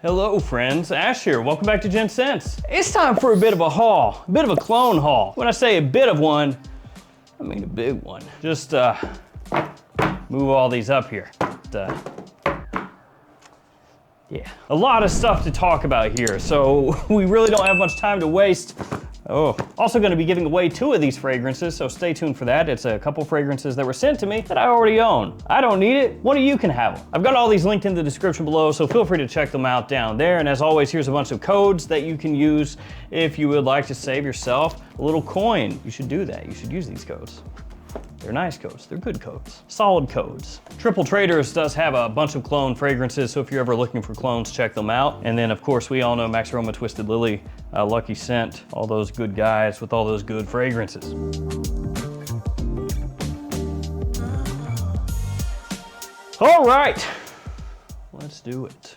Hello friends, Ash here. Welcome back to Gents. It's time for a bit of a haul, a bit of a clone haul. When I say a bit of one, I mean a big one. Just move all these up here. Yeah, a lot of stuff to talk about here, so we really don't have much time to waste. Also gonna be giving away 2 of these fragrances, so stay tuned for that. It's a couple fragrances that were sent to me that I already own. I don't need it, one of you can have them. I've got all these linked in the description below, so feel free to check them out down there. And as always, here's a bunch of codes that you can use if you would like to save yourself a little coin. You should do that, you should use these codes. They're nice codes, they're good codes, solid codes. Triple Traders does have a bunch of clone fragrances, so if you're ever looking for clones, check them out. And then of course, we all know Max Aroma Twisted Lily, Lucky Scent, all those good guys with all those good fragrances. All right, let's do it.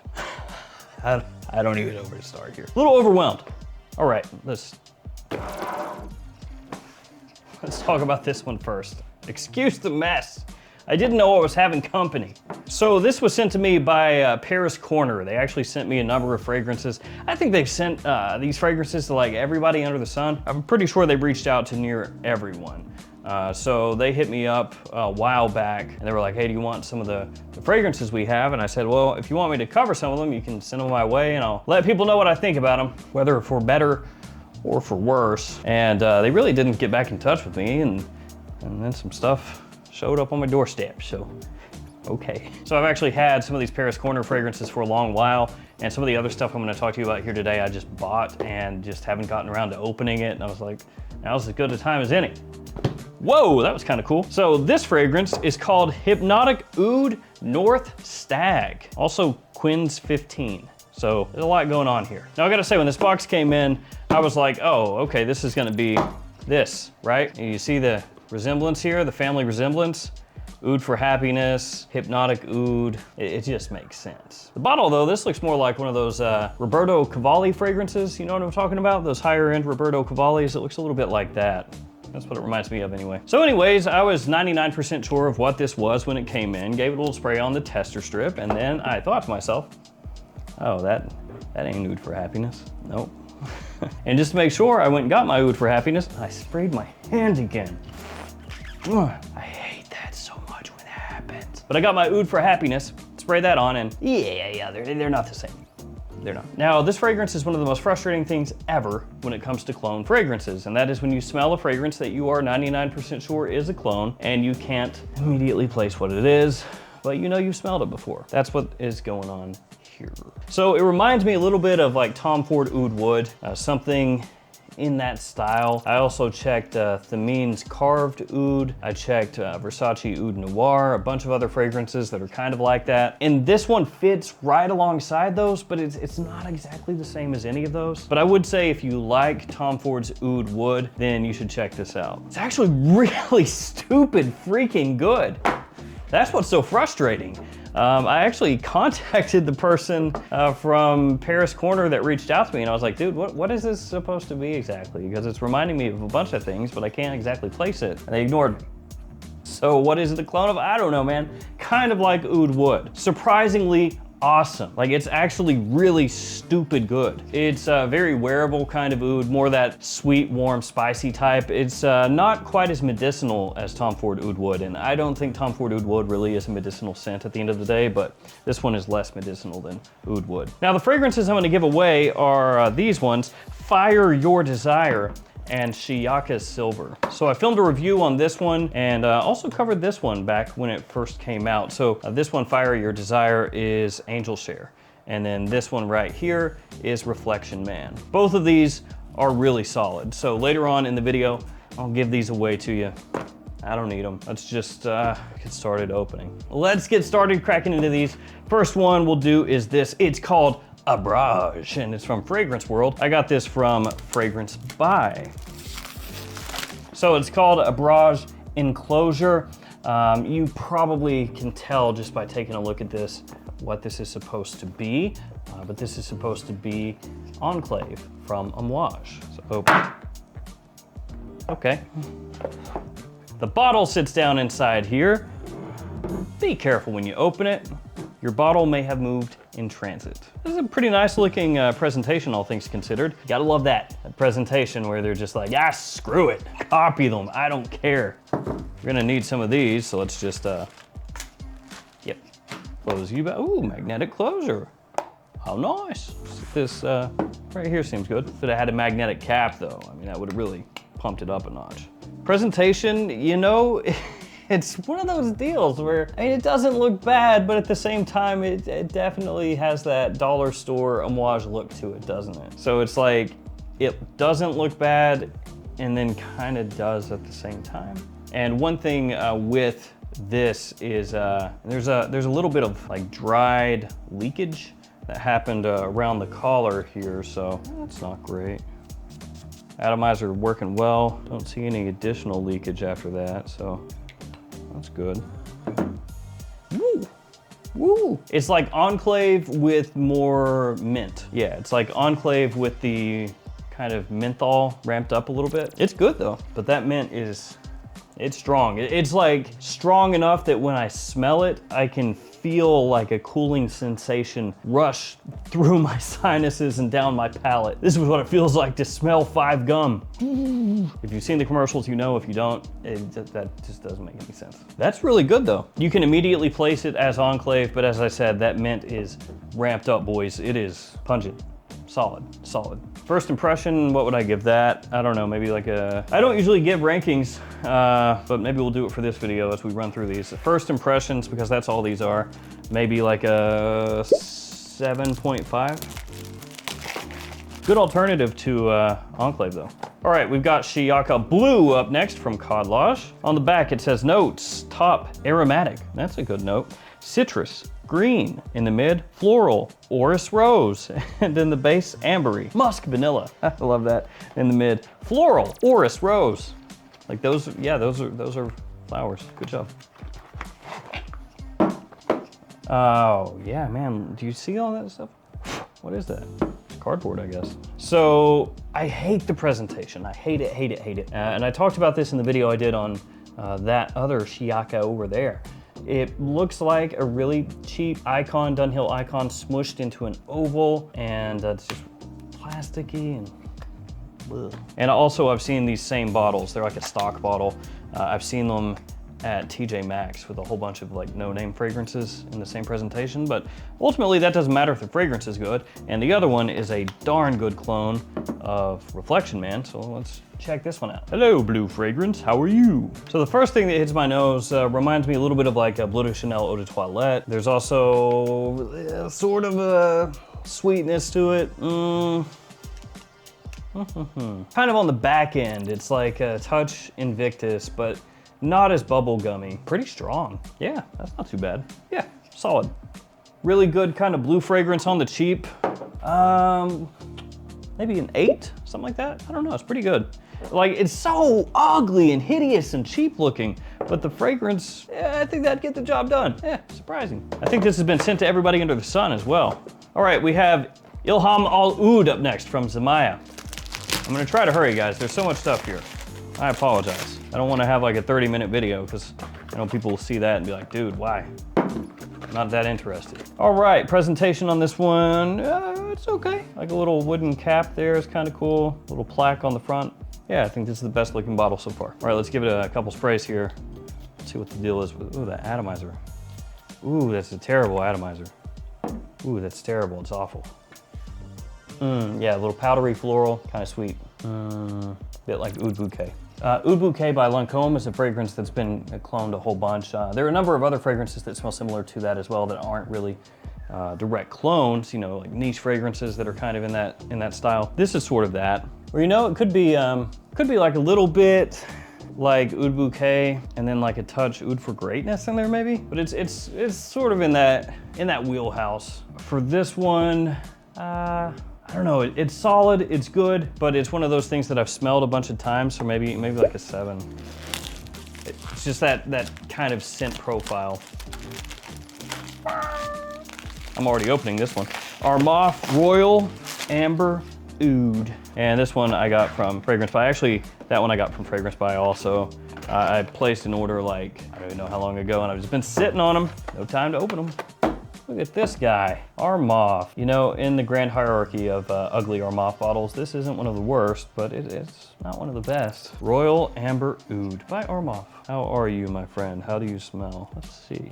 I don't even know where to start here. A little overwhelmed. All right, let's talk about this one first. Excuse the mess. I didn't know I was having company. So this was sent to me by Paris Corner. They actually sent me a number of fragrances. I think they've sent these fragrances to like everybody under the sun. I'm pretty sure they've reached out to near everyone. So they hit me up a while back and they were like, hey, do you want some of the fragrances we have? And I said, well, if you want me to cover some of them, you can send them my way and I'll let people know what I think about them, whether for better or for worse. And they really didn't get back in touch with me, and then some stuff showed up on my doorstep, so okay. So I've actually had some of these Paris Corner fragrances for a long while, and some of the other stuff I'm gonna talk to you about here today I just bought and just haven't gotten around to opening it, and I was like, now's as good a time as any. Whoa, that was kind of cool. So this fragrance is called Hypnotic Ood North Stag, also Quinn's 15. So there's a lot going on here. Now I gotta say, when this box came in, I was like, oh, okay, this is gonna be this, right? And you see the resemblance here, the family resemblance. Oud for happiness, Hypnotic Oud. It just makes sense. The bottle though, this looks more like one of those Roberto Cavalli fragrances. You know what I'm talking about? Those higher end Roberto Cavallis. It looks a little bit like that. That's what it reminds me of anyway. So anyways, I was 99% sure of what this was when it came in, gave it a little spray on the tester strip, and then I thought to myself, oh, that ain't Oud for happiness. Nope. And just to make sure, I went and got my Oud for happiness. I sprayed my hand again. Ugh, I hate that so much when that happens. But I got my Oud for happiness, sprayed that on, and yeah, they're not the same. They're not. Now, this fragrance is one of the most frustrating things ever when it comes to clone fragrances, and that is when you smell a fragrance that you are 99% sure is a clone, and you can't immediately place what it is, but you know you've smelled it before. That's what is going on here. So it reminds me a little bit of like Tom Ford Oud Wood, something in that style. I also checked Thamine's Carved Oud. I checked Versace Oud Noir, a bunch of other fragrances that are kind of like that. And this one fits right alongside those, but it's not exactly the same as any of those. But I would say if you like Tom Ford's Oud Wood, then you should check this out. It's actually really stupid freaking good. That's what's so frustrating. I actually contacted the person from Paris Corner that reached out to me, and I was like, dude, what is this supposed to be exactly? Because it's reminding me of a bunch of things, but I can't exactly place it. And they ignored me. So what is it a clone of? I don't know, man. Kind of like Oud Wood. Surprisingly awesome. Like, it's actually really stupid good. It's a very wearable kind of oud, more that sweet, warm, spicy type. It's not quite as medicinal as Tom Ford Oud Wood, and I don't think Tom Ford Oud Wood really is a medicinal scent at the end of the day, but this one is less medicinal than Oud Wood. Now, the fragrances I'm gonna give away are these ones, Fire Your Desire and Shiaka Silver. So I filmed a review on this one and also covered this one back when it first came out. So this one, Fire Your Desire, is Angel Share. And then this one right here is Reflection Man. Both of these are really solid. So later on in the video, I'll give these away to you. I don't need them. Let's just get started opening. Let's get started cracking into these. First one we'll do is this. It's called Amoage, and it's from Fragrance World. I got this from Fragrance Buy. So it's called Amoage Enclave. You probably can tell just by taking a look at this what this is supposed to be, but this is supposed to be Enclave from Amoage. So open. Okay. The bottle sits down inside here. Be careful when you open it. Your bottle may have moved in transit. This is a pretty nice looking presentation, all things considered. You gotta love that presentation where they're just like, ah, screw it, copy them, I don't care. We're gonna need some of these, so let's just, yep, close you back. Ooh, magnetic closure. How nice. This right here seems good. If it had a magnetic cap though, I mean, that would have really pumped it up a notch. Presentation, you know, it's one of those deals where, I mean, it doesn't look bad, but at the same time, it definitely has that dollar store Amoage look to it, doesn't it? So it's like, it doesn't look bad, and then kind of does at the same time. And one thing with this is, there's a little bit of like dried leakage that happened around the collar here, so that's not great. Atomizer working well. Don't see any additional leakage after that, so that's good. Woo! Woo! It's like Enclave with more mint. Yeah, it's like Enclave with the kind of menthol ramped up a little bit. It's good though, but that mint is, it's strong. It's like strong enough that when I smell it, I can feel like a cooling sensation rush through my sinuses and down my palate. This is what it feels like to smell 5 gum. If you've seen the commercials, you know. If you don't, that just doesn't make any sense. That's really good though. You can immediately place it as Enclave, but as I said, that mint is ramped up, boys. It is pungent, solid, solid. First impression, what would I give that? I don't know, maybe like a, I don't usually give rankings, but maybe we'll do it for this video as we run through these. First impressions, because that's all these are, maybe like a 7.5. Good alternative to Enclave though. All right, we've got Shiaka Blue up next from Codlosh. On the back it says notes, top aromatic, that's a good note. Citrus, green, in the mid, floral, orris rose, and in the base, ambery, musk vanilla. I love that. In the mid, floral, orris rose. Like those, yeah, those are flowers. Good job. Oh yeah, man, do you see all that stuff? What is that? It's cardboard, I guess. So I hate the presentation. I hate it, hate it, hate it. And I talked about this in the video I did on that other Shiaka over there. It looks like a really cheap icon, Dunhill icon, smushed into an oval, and it's just plasticky and ugh. And also I've seen these same bottles. They're like a stock bottle. I've seen them at TJ Maxx with a whole bunch of like no-name fragrances in the same presentation, but ultimately that doesn't matter if the fragrance is good. And the other one is a darn good clone of Reflection Man, so let's check this one out. Hello, Blue Fragrance, how are you? So the first thing that hits my nose reminds me a little bit of like a Bleu de Chanel Eau de Toilette. There's also sort of a sweetness to it. Kind of on the back end, it's like a touch Invictus, but not as bubblegummy. Pretty strong. Yeah, that's not too bad. Yeah, solid. Really good kind of blue fragrance on the cheap. Maybe an 8, something like that. I don't know, it's pretty good. Like, it's so ugly and hideous and cheap looking, but the fragrance, yeah, I think that'd get the job done. Yeah, surprising. I think this has been sent to everybody under the sun as well. All right, we have Ilham Ood up next from Zamaya. I'm gonna try to hurry, guys. There's so much stuff here. I apologize. I don't want to have like a 30-minute video because I know people will see that and be like, dude, why? I'm not that interested. All right, presentation on this one, it's okay. Like a little wooden cap there is kind of cool. A little plaque on the front. Yeah, I think this is the best looking bottle so far. All right, let's give it a couple sprays here. Let's see what the deal is with, ooh, that atomizer. Ooh, that's a terrible atomizer. Ooh, that's terrible, it's awful. Yeah, a little powdery floral, kind of sweet. Bit like Oud Bouquet. Oud Bouquet by Lancôme is a fragrance that's been cloned a whole bunch. There are a number of other fragrances that smell similar to that as well that aren't really direct clones, you know, like niche fragrances that are kind of in that style. This is sort of that. Or, you know, it could be like a little bit like Oud Bouquet and then like a touch Oud for Greatness in there maybe. But it's sort of in that wheelhouse. For this one, I don't know, it's solid, it's good, but it's one of those things that I've smelled a bunch of times, so maybe like a 7. It's just that kind of scent profile. I'm already opening this one. Armaf Royal Amber Oud. And this one I got from Fragrance By. Actually, that one I got from Fragrance By also. I placed an order like, I don't even know how long ago, and I've just been sitting on them. No time to open them. Look at this guy, Armaf. You know, in the grand hierarchy of ugly Armaf bottles, this isn't one of the worst, but it's not one of the best. Royal Amber Oud by Armaf. How are you, my friend? How do you smell? Let's see.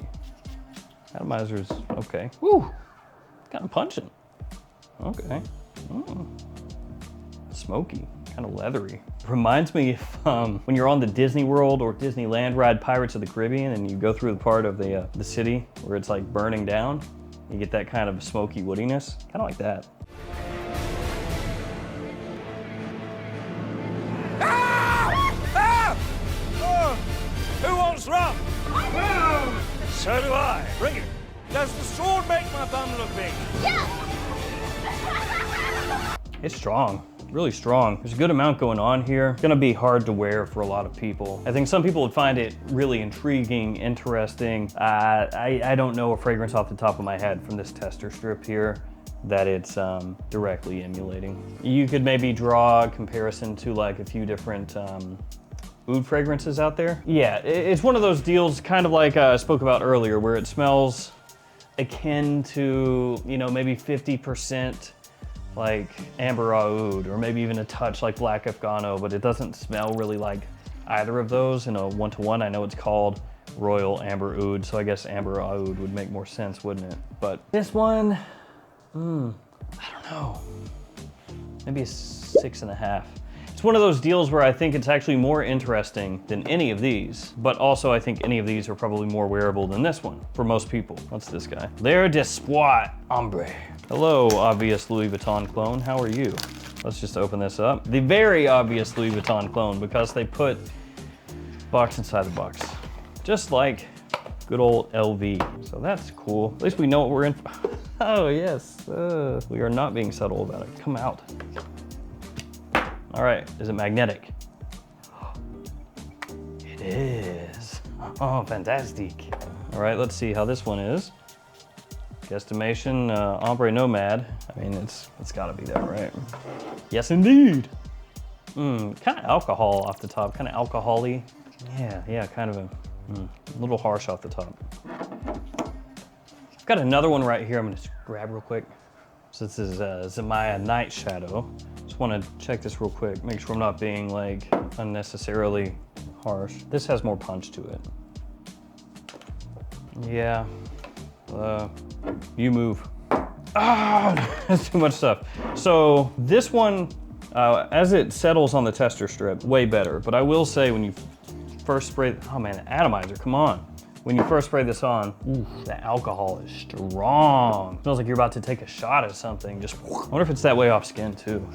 Atomizer's okay. Woo, kind of pungent. Okay. Smoky, kind of leathery. Reminds me of when you're on the Disney World or Disneyland ride Pirates of the Caribbean and you go through the part of the city where it's like burning down. You get that kind of smoky woodiness, kind of like that. Who wants rum? So do I. Bring it. Does the sword make my bum look big? It's strong, really strong. There's a good amount going on here. It's gonna be hard to wear for a lot of people. I think some people would find it really intriguing, interesting. I don't know a fragrance off the top of my head from this tester strip here that it's directly emulating. You could maybe draw a comparison to like a few different oud fragrances out there. Yeah, it's one of those deals kind of like I spoke about earlier where it smells akin to, you know, maybe 50% like Amber Oud or maybe even a touch like Black Afghano, but it doesn't smell really like either of those in a one-to-one. I know it's called Royal Amber Oud, so I guess Amber Oud would make more sense, wouldn't it? But this one, I don't know, maybe a 6.5. It's one of those deals where I think it's actually more interesting than any of these, but also I think any of these are probably more wearable than this one for most people. What's this guy? L'air d'espoir ombre. Hello, obvious Louis Vuitton clone. How are you? Let's just open this up. The very obvious Louis Vuitton clone because they put box inside the box, just like good old LV. So that's cool. At least we know what we're in for. Oh yes, we are not being subtle about it. Come out. All right, is it magnetic? It is. Oh, fantastic. All right, let's see how this one is. Guesstimation, Ombre Nomad. I mean, it's gotta be there, right? Yes, indeed. Kind of alcohol off the top, kind of alcohol-y. Yeah, kind of a little harsh off the top. I've got another one right here I'm gonna just grab real quick. So this is Zamaya Night Shadow. Just wanna check this real quick, make sure I'm not being like unnecessarily harsh. This has more punch to it. Yeah, you move. Ah, that's too much stuff. So this one, as it settles on the tester strip, way better. But I will say when you first spray, oh man, atomizer, come on. When you first spray this on, the alcohol is strong. It smells like you're about to take a shot at something. Just, I wonder if it's that way off skin too.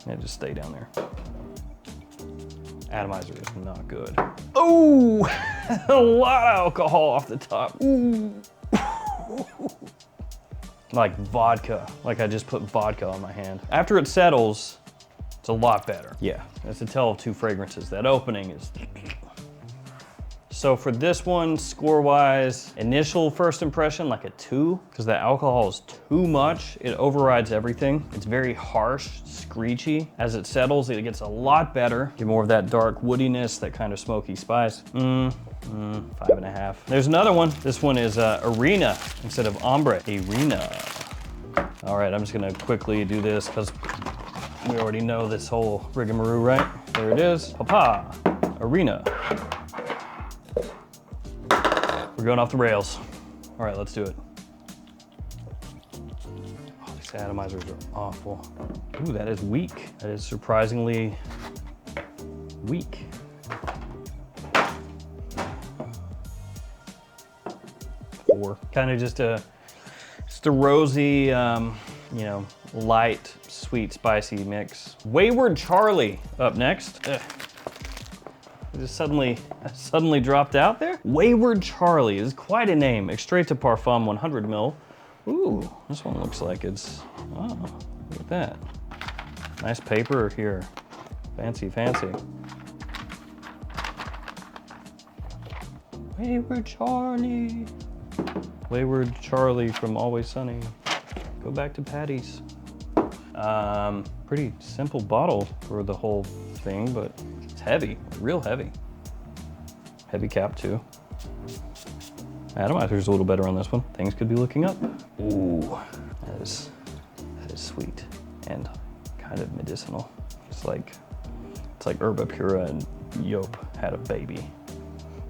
Yeah, just stay down there. Atomizer is not good. Oh, a lot of alcohol off the top. Ooh. Like vodka, like I just put vodka on my hand. After it settles, it's a lot better. Yeah, it's a tale of two fragrances. That opening is... So for this one, score-wise, initial first impression, like a 2, because the alcohol is too much. It overrides everything. It's very harsh, screechy. As it settles, it gets a lot better. Get more of that dark woodiness, that kind of smoky spice. 5.5. There's another one. This one is Arena instead of Ombre. Arena. All right, I'm just gonna quickly do this because we already know this whole rigmarole, right? There it is. Papa. Arena. We're going off the rails. All right, let's do it. Oh, these atomizers are awful. Ooh, that is weak. That is surprisingly weak. Kind of just a rosy, you know, light, sweet, spicy mix. Wayward Charlie up next. Ugh. It just suddenly dropped out there. Wayward Charlie is quite a name. Extrait de Parfum 100 ml. Ooh, this one looks like it's, oh, look at that. Nice paper here. Fancy, fancy. Wayward Charlie. Wayward Charlie from Always Sunny. Go back to Patty's. Pretty simple bottle for the whole thing, but it's heavy, real heavy. Heavy cap too. Atomizer's a little better on this one. Things could be looking up. Ooh, that is sweet and kind of medicinal. It's like Herba Pura and Yope had a baby.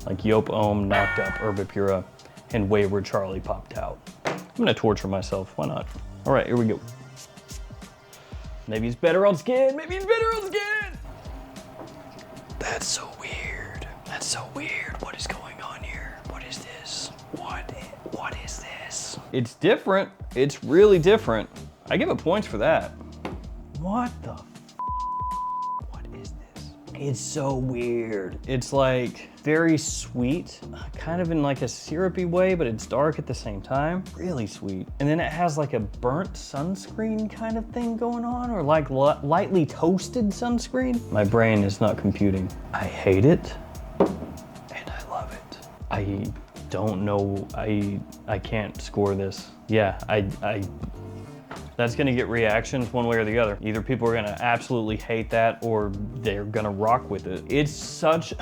Like Yope Ohm knocked up Herba Pura and Wayward Charlie popped out. I'm gonna torture myself, why not? All right, here we go. Maybe he's better on skin, maybe he's better on skin! That's so weird. That's so weird. What is going on here? What is this? What is this? It's different. It's really different. I give it points for that. What the What is this? It's so weird. It's like very sweet, kind of in like a syrupy way, but it's dark at the same time. Really sweet. And then it has like a burnt sunscreen kind of thing going on, or like lightly toasted sunscreen. My brain is not computing. I hate it, and I love it. I don't know, I can't score this. Yeah, that's gonna get reactions one way or the other. Either people are gonna absolutely hate that or they're gonna rock with it. It's such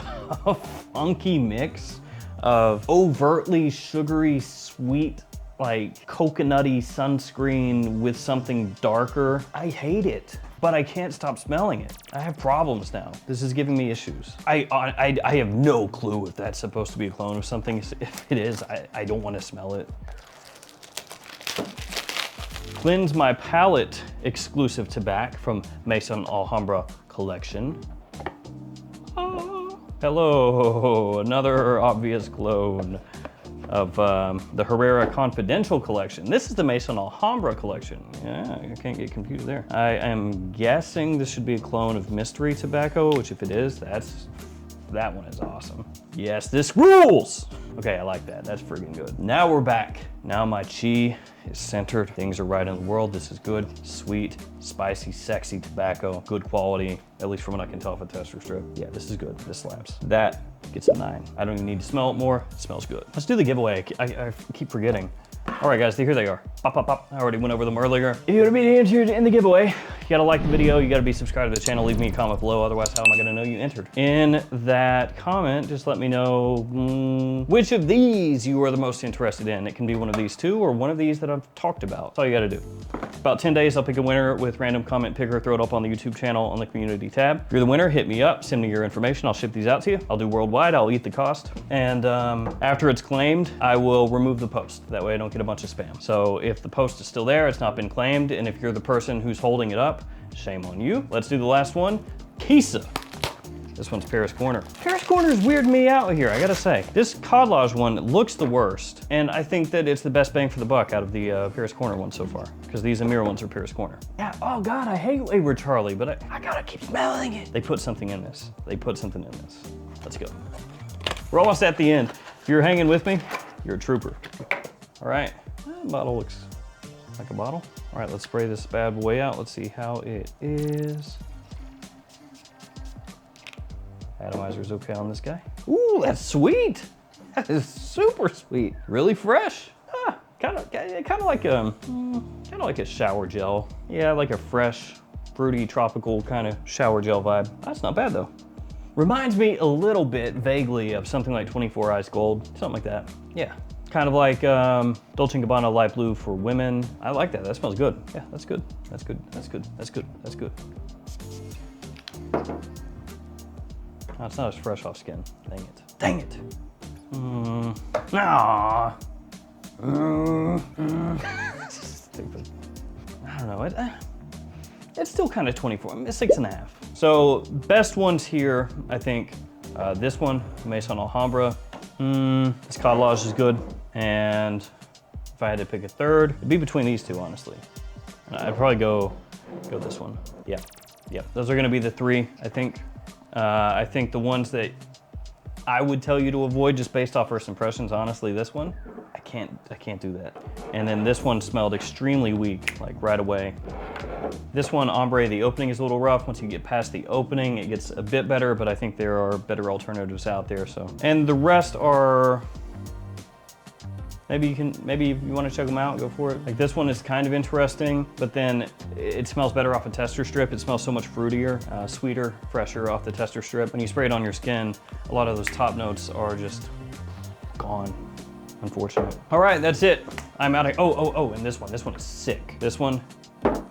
a funky mix of overtly sugary, sweet, like coconutty sunscreen with something darker. I hate it, but I can't stop smelling it. I have problems now. This is giving me issues. I have no clue if that's supposed to be a clone of something. If it is, I don't wanna smell it. Cleanse My Palate exclusive tobacco from Maison Alhambra collection. Oh. Hello, another obvious clone of the Herrera Confidential collection. This is the Maison Alhambra collection. Yeah, I can't get confused there. I am guessing this should be a clone of Mystery Tobacco, which if it is, that one is awesome. Yes, this rules! Okay, I like that. That's freaking good. Now we're back. Now my chi is centered. Things are right in the world. This is good. Sweet, spicy, sexy tobacco. Good quality, at least from what I can tell off a tester strip. Yeah, this is good. This slaps. That gets a 9. I don't even need to smell it more. It smells good. Let's do the giveaway. I keep forgetting. All right, guys, here they are. Pop, pop, pop. I already went over them earlier. If you want to be entered in the giveaway, you gotta like the video, you gotta be subscribed to the channel, leave me a comment below, otherwise how am I gonna know you entered? In that comment, just let me know which of these you are the most interested in. It can be one of these two or one of these that I've talked about. That's all you gotta do. About 10 days, I'll pick a winner with random comment picker, throw it up on the YouTube channel on the community tab. If you're the winner, hit me up, send me your information, I'll ship these out to you. I'll do worldwide, I'll eat the cost. And after it's claimed, I will remove the post. That way I don't get a bunch of spam. So if the post is still there, it's not been claimed, and if you're the person who's holding it up, shame on you. Let's do the last one, Kisa. This one's Paris Corner. Paris Corner is weirding me out here, I gotta say. This Cod Lodge one looks the worst, and I think that it's the best bang for the buck out of the Paris Corner ones so far, because these Amir ones are Paris Corner. Yeah, oh God, I hate Wayward Charlie, but I gotta keep smelling it. They put something in this. They put something in this. Let's go. We're almost at the end. If you're hanging with me, you're a trooper. All right, that bottle looks like a bottle. All right, let's spray this bad boy out. Let's see how it is. Atomizer's okay on this guy. Ooh, that's sweet. That is super sweet. Really fresh. Kind of like a shower gel. Yeah, like a fresh, fruity, tropical kind of shower gel vibe. That's not bad though. Reminds me a little bit vaguely of something like 24 Ice Gold, something like that. Yeah. Kind of like Dolce & Gabbana Light Blue for women. I like that, that smells good. Yeah, that's good, that's good, that's good, that's good, that's good. Oh, it's not as fresh off skin, dang it. Dang it. Stupid. I don't know, it's still kind of 24, 6.5. So best ones here, I think, this one, Maison Alhambra. This Cod Lodge is good. And if I had to pick a third, it'd be between these two, honestly. I'd probably go this one. Yeah, those are gonna be the three, I think. I think the ones that I would tell you to avoid just based off first impressions, honestly, this one, I can't do that. And then this one smelled extremely weak, like right away. This one, Ombre, the opening is a little rough. Once you get past the opening, it gets a bit better, but I think there are better alternatives out there, so. And the rest are, maybe if you want to check them out, go for it. Like this one is kind of interesting, but then it smells better off a tester strip. It smells so much fruitier, sweeter, fresher off the tester strip. When you spray it on your skin, a lot of those top notes are just gone. Unfortunate. All right, that's it. I'm out of, oh, and this one is sick. This one,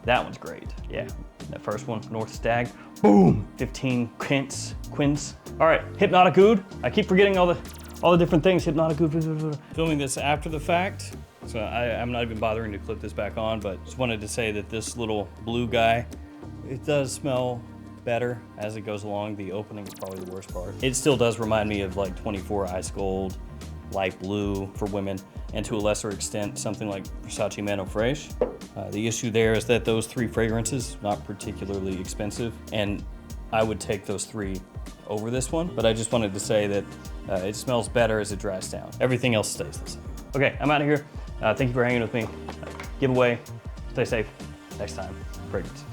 that one's great. Yeah, that first one, North Stag, boom, 15 quints. All right, Hypnotic Ood. I keep forgetting all the different things. Hypnotic Ood. Filming this after the fact, so I'm not even bothering to clip this back on, but just wanted to say that this little blue guy, it does smell better as it goes along. The opening is probably the worst part. It still does remind me of like 24 Ice Gold, light blue for women, and to a lesser extent, something like Versace Mano Fraiche. The issue there is that those 3 fragrances, not particularly expensive, and I would take those 3 over this one, but I just wanted to say that it smells better as it dries down. Everything else stays the same. Okay, I'm out of here. Thank you for hanging with me. Giveaway, stay safe. Next time, fragrances.